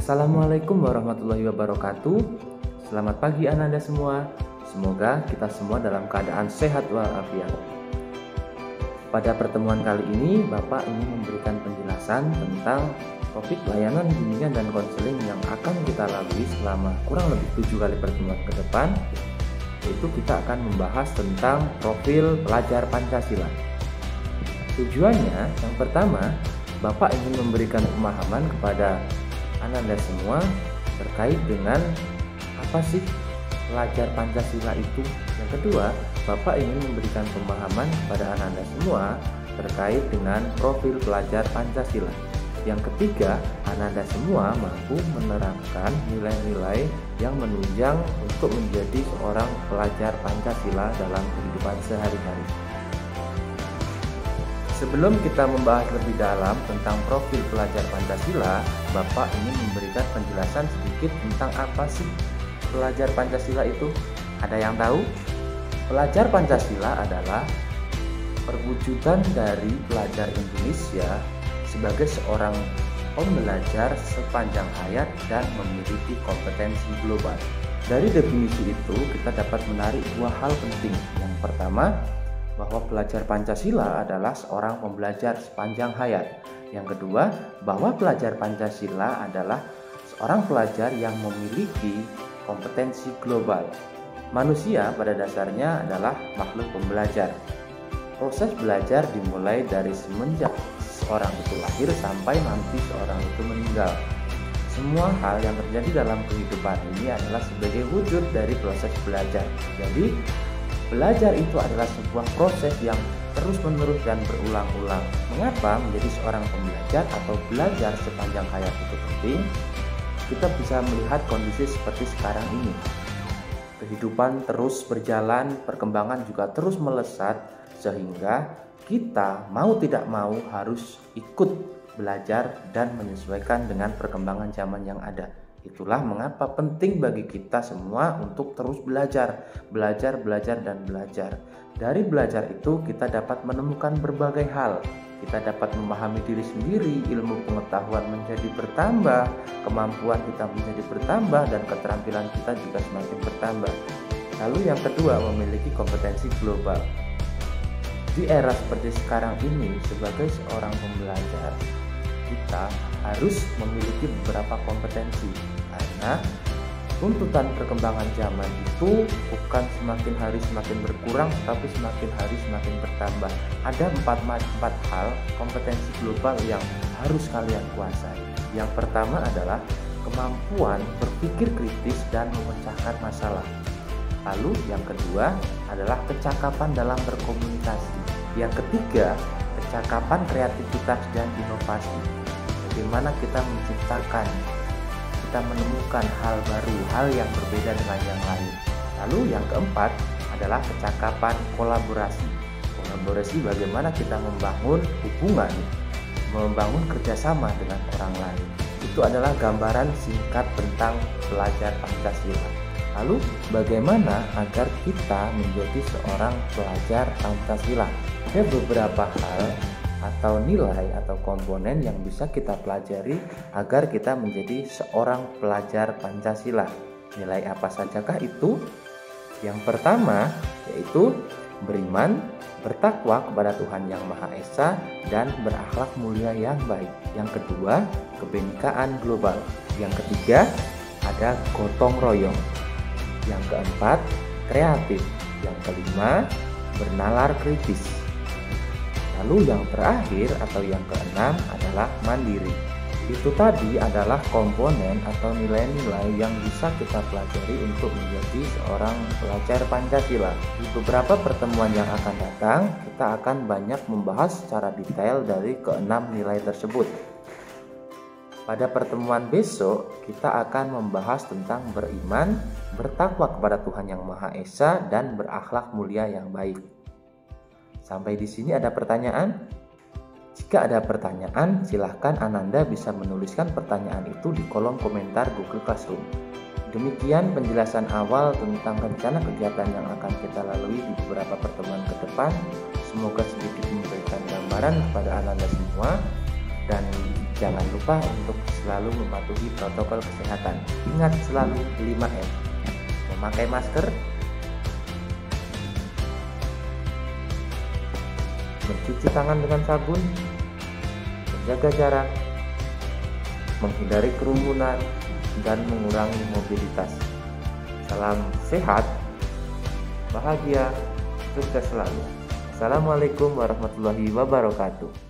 Assalamualaikum warahmatullahi wabarakatuh. Selamat pagi Ananda semua. Semoga kita semua dalam keadaan sehat walafiat. Pada pertemuan kali ini, Bapak ingin memberikan penjelasan tentang topik layanan bimbingan dan konseling yang akan kita lalui selama kurang lebih 7 kali pertemuan ke depan, yaitu kita akan membahas tentang profil pelajar Pancasila. Tujuannya, yang pertama, Bapak ingin memberikan pemahaman kepada Ananda semua terkait dengan apa sih pelajar Pancasila itu. Yang kedua, Bapak ingin memberikan pemahaman kepada Ananda semua terkait dengan profil pelajar Pancasila. Yang ketiga, Ananda semua mampu menerapkan nilai-nilai yang menunjang untuk menjadi seorang pelajar Pancasila dalam kehidupan sehari-hari. Sebelum kita membahas lebih dalam tentang profil pelajar Pancasila, Bapak ingin memberikan penjelasan sedikit tentang apa sih pelajar Pancasila itu. Ada yang tahu? Pelajar Pancasila adalah perwujudan dari pelajar Indonesia sebagai seorang pembelajar sepanjang hayat dan memiliki kompetensi global. Dari definisi itu, kita dapat menarik dua hal penting. Yang pertama, bahwa pelajar Pancasila adalah seorang pembelajar sepanjang hayat. Yang kedua, bahwa pelajar Pancasila adalah seorang pelajar yang memiliki kompetensi global. Manusia pada dasarnya adalah makhluk pembelajar. Proses belajar dimulai dari semenjak seorang itu lahir sampai nanti seorang itu meninggal. Semua hal yang terjadi dalam kehidupan ini adalah sebagai wujud dari proses belajar. Jadi, belajar itu adalah sebuah proses yang terus-menerus dan berulang-ulang. Mengapa menjadi seorang pembelajar atau belajar sepanjang hayat itu penting? Kita bisa melihat kondisi seperti sekarang ini. Kehidupan terus berjalan, perkembangan juga terus melesat, sehingga kita mau tidak mau harus ikut belajar dan menyesuaikan dengan perkembangan zaman yang ada. Itulah mengapa penting bagi kita semua untuk terus belajar, dan belajar. Dari belajar itu kita dapat menemukan berbagai hal. Kita dapat memahami diri sendiri, ilmu pengetahuan menjadi bertambah, kemampuan kita menjadi bertambah, dan keterampilan kita juga semakin bertambah. Lalu yang kedua, memiliki kompetensi global. Di era seperti sekarang ini, sebagai seorang pembelajar, kita harus memiliki beberapa kompetensi, karena tuntutan perkembangan zaman itu bukan semakin hari semakin berkurang, tapi semakin hari semakin bertambah. Ada empat hal kompetensi global yang harus kalian kuasai. Yang pertama adalah kemampuan berpikir kritis dan memecahkan masalah. Lalu yang kedua adalah kecakapan dalam berkomunikasi. Yang ketiga, kecakapan kreativitas dan inovasi. Bagaimana kita menciptakan, kita menemukan hal baru, hal yang berbeda dengan yang lain. Lalu yang keempat adalah kecakapan kolaborasi. Kolaborasi bagaimana kita membangun hubungan, membangun kerjasama dengan orang lain. Itu adalah gambaran singkat tentang pelajar Pancasila. Lalu bagaimana agar kita menjadi seorang pelajar Pancasila? Ada beberapa hal atau nilai atau komponen yang bisa kita pelajari agar kita menjadi seorang pelajar Pancasila. Nilai apa sajakah itu? Yang pertama yaitu beriman, bertakwa kepada Tuhan Yang Maha Esa, dan berakhlak mulia yang baik. Yang kedua, kebinekaan global. Yang ketiga, ada gotong royong. Yang keempat, kreatif. Yang kelima, bernalar kritis. Lalu yang terakhir atau yang keenam adalah mandiri. Itu tadi adalah komponen atau nilai-nilai yang bisa kita pelajari untuk menjadi seorang pelajar Pancasila. Di beberapa pertemuan yang akan datang, kita akan banyak membahas secara detail dari keenam nilai tersebut. Pada pertemuan besok, kita akan membahas tentang beriman, bertakwa kepada Tuhan Yang Maha Esa, dan berakhlak mulia yang baik. Sampai di sini ada pertanyaan? Jika ada pertanyaan, silahkan Ananda bisa menuliskan pertanyaan itu di kolom komentar Google Classroom. Demikian penjelasan awal tentang rencana kegiatan yang akan kita lalui di beberapa pertemuan ke depan. Semoga sedikit memberikan gambaran kepada Ananda semua, dan Jangan lupa untuk selalu mematuhi protokol kesehatan. Ingat selalu 5M. Memakai masker, mencuci tangan dengan sabun, menjaga jarak, menghindari kerumunan, dan mengurangi mobilitas. Salam sehat, bahagia, sukses selalu. Assalamualaikum warahmatullahi wabarakatuh.